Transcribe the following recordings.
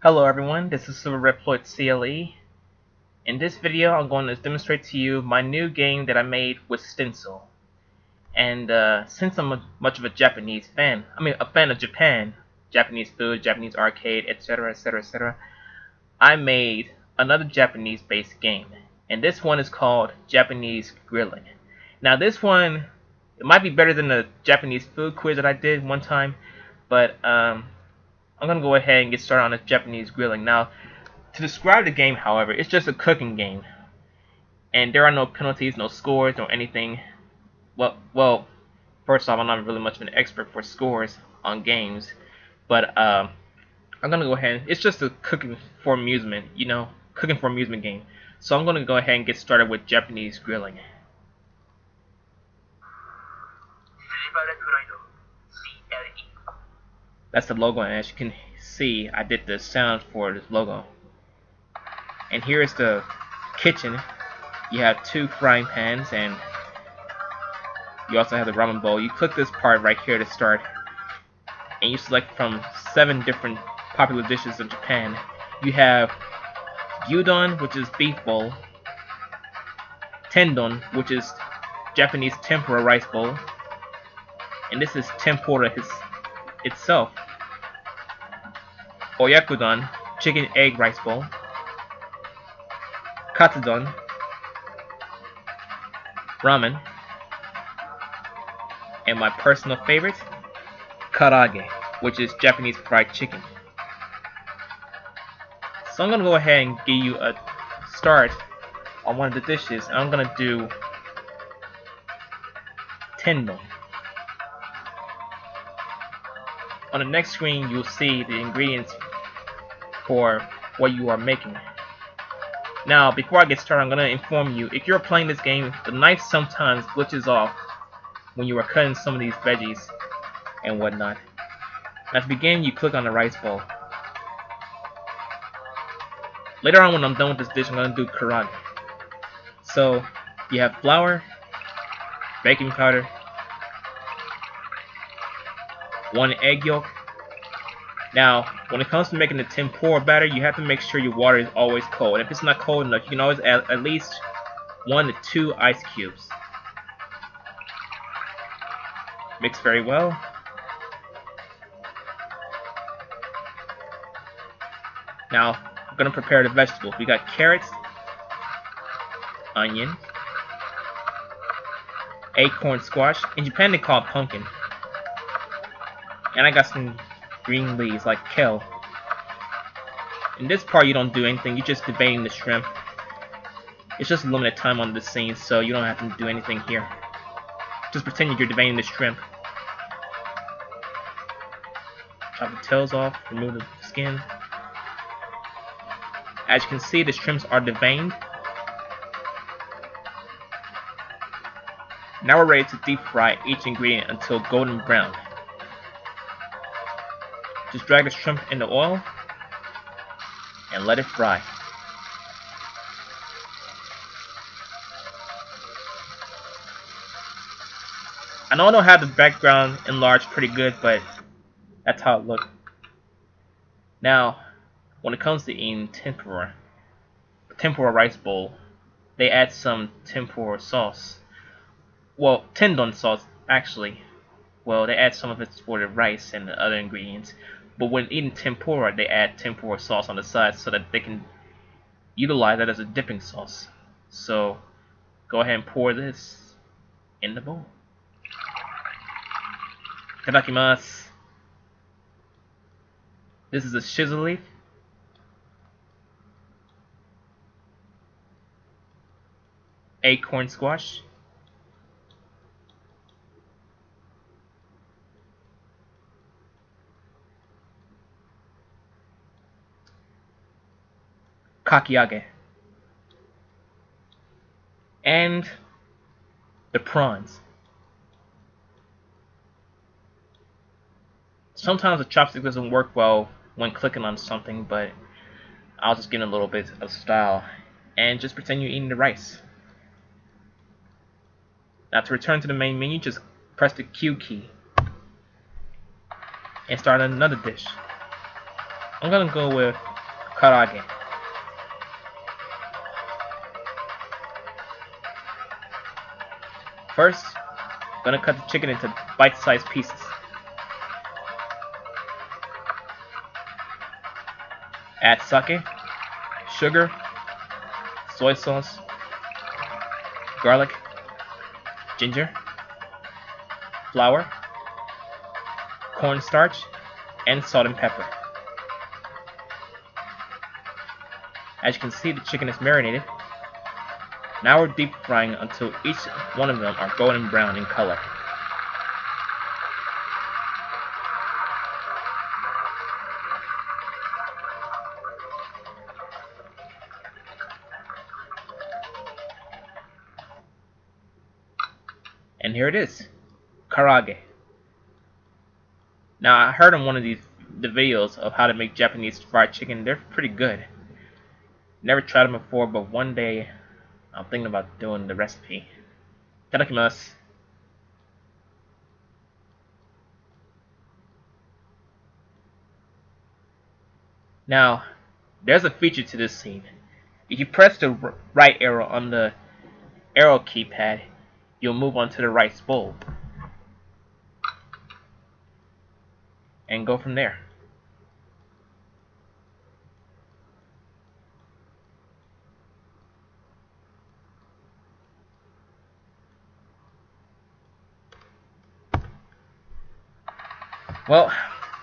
Hello everyone, this is Silver Red Floyd CLE. In this video I'm going to demonstrate to you my new game that I made with Stencyl. And since I'm much of a Japanese fan, a fan of Japan, Japanese food, Japanese arcade, etc, etc, etc, I made another Japanese based game. And this one is called Japanese Grilling. Now this one, it might be better than the Japanese food quiz that I did one time, but I'm going to go ahead and get started on this Japanese grilling. Now, to describe the game, however, it's just a cooking game. And there are no penalties, no scores, or anything. Well, first off, I'm not really much of an expert for scores on games. But I'm going to go ahead. It's just a cooking for amusement, cooking for amusement game. So I'm going to go ahead and get started with Japanese grilling. That's the logo, and as you can see, I did the sound for this logo. And here is the kitchen. You have two frying pans, and you also have the ramen bowl. You click this part right here to start, and you select from 7 different popular dishes of Japan. You have gyudon, which is beef bowl, tendon, which is Japanese tempura rice bowl, and this is tempura itself. Oyakudon, chicken egg rice bowl, katsudon, ramen, and my personal favorite, karaage, which is Japanese fried chicken. So I'm going to go ahead and give you a start on one of the dishes, and I'm going to do tendon. On the next screen, you'll see the ingredients for what you are making. Now, before I get started, I'm going to inform you, if you're playing this game, the knife sometimes glitches off when you are cutting some of these veggies and whatnot. Now, to begin, you click on the rice bowl. Later on, when I'm done with this dish, I'm going to do karaage. So, you have flour, baking powder, 1 egg yolk. Now, when it comes to making the tempura batter, you have to make sure your water is always cold. And if it's not cold enough, you can always add at least 1 to 2 ice cubes. Mix very well. Now, I'm going to prepare the vegetables. We got carrots, onion, acorn squash. In Japan, they call it pumpkin. And I got some green leaves like kale. In this part, you don't do anything. You're just debating the shrimp. It's just limited time on this scene, so you don't have to do anything here. Just pretend you're debating the shrimp. Chop the tails off, remove the skin. As you can see, the shrimps are deveined. Now we're ready to deep fry each ingredient until golden brown. Just drag the shrimp in the oil and let it fry. I know I don't have the background enlarged pretty good, but that's how it looks. Now, when it comes to eating tempura rice bowl, they add some tempura sauce. Well, tendon sauce, actually. Well, they add some of it for the rice and the other ingredients. But when eating tempura, they add tempura sauce on the side so that they can utilize that as a dipping sauce. So, go ahead and pour this in the bowl. Itadakimasu. This is a shizu leaf. Acorn squash. Kakiage, and the prawns. Sometimes the chopstick doesn't work well when clicking on something, but I'll just get a little bit of style and just pretend you're eating the rice. Now to return to the main menu, just press the Q key and start another dish. I'm gonna go with Karage. First, I'm gonna cut the chicken into bite-sized pieces. Add sake, sugar, soy sauce, garlic, ginger, flour, cornstarch, and salt and pepper. As you can see, the chicken is marinated. Now we're deep frying until each one of them are golden brown in color. And here it is, karage. Now I heard on one of the videos of how to make Japanese fried chicken. They're pretty good. Never tried them before, but one day I'm thinking about doing the recipe. Itadakimasu. Now, there's a feature to this scene. If you press the right arrow on the arrow keypad, you'll move on to the rice bowl and go from there. Well,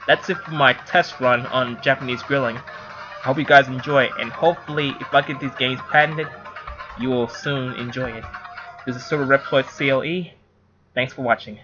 that's it for my test run on Japanese grilling. I hope you guys enjoy it, and hopefully if I get these games patented, you will soon enjoy it. This is Silver Reploid CLE. Thanks for watching.